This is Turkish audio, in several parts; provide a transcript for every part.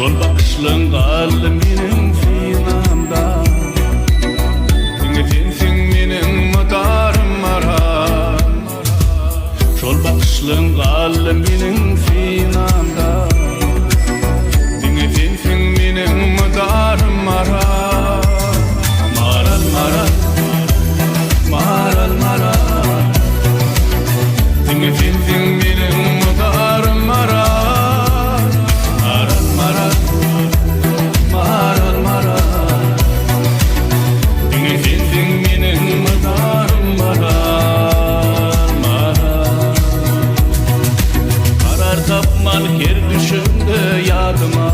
Şol bakışlığın qaldı menin finamda. Dinletinsin menin mudarım maran. Şol bakışlığın qaldı menin finamda. Dinletinsin menin mudarım maran. Maral maral, maral maral. Dinletinsin menin mudarım maran. Maral maral, maral maral. Dinletinsin menin mudarım maral. Maral. Karar tapman her düşümde yadıma.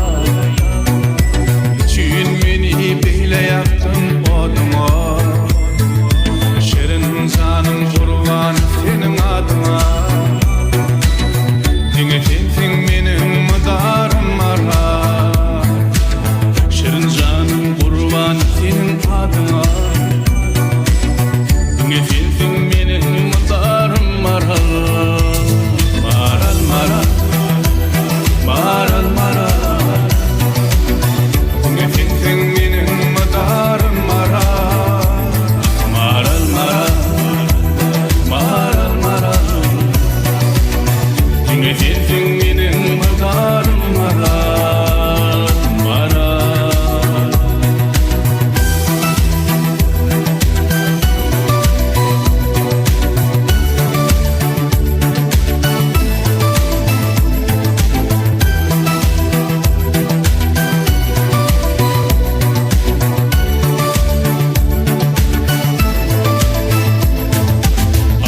İçin meni beyle yaptın odıma. Şerin canım kurban senin adıma. Dinletinsin menin mudarım maral. Şerin canım kurban senin adıma. Dinletinsin menin mudarım maral. Maral maral, maral maral. Dinletinsin menin mudarım maral. Maral maral, maral maral. Dinletinsin menin mudarım maral. Maral.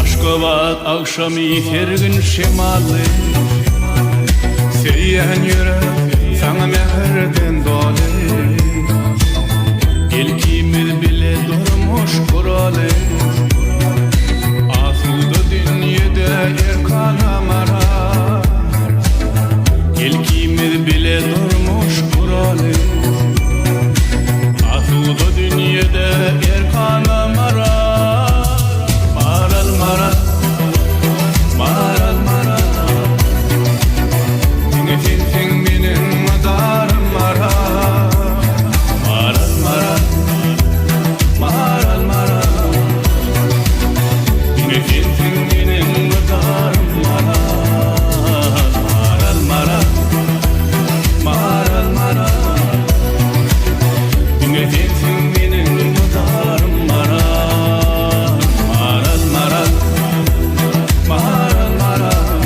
Aşkobat akşamı her gün şemalı. Seyyan yürek sana meherden dolu. İlkimiz bile durmuş kuralı. Asıldı dünyada erkana marar. İlkimiz bile durmuş kuralı. Asıldı dünyada erkana marar. Maral maral, maral maral. Dinletinsin menin mudarım maral. Maral maral, maral maral. Dinletinsin menin mudarım maral. Maral maral, maral maral. Dinletinsin menin mudarım maral. Maral maral, maral maral.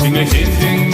Dinletinsin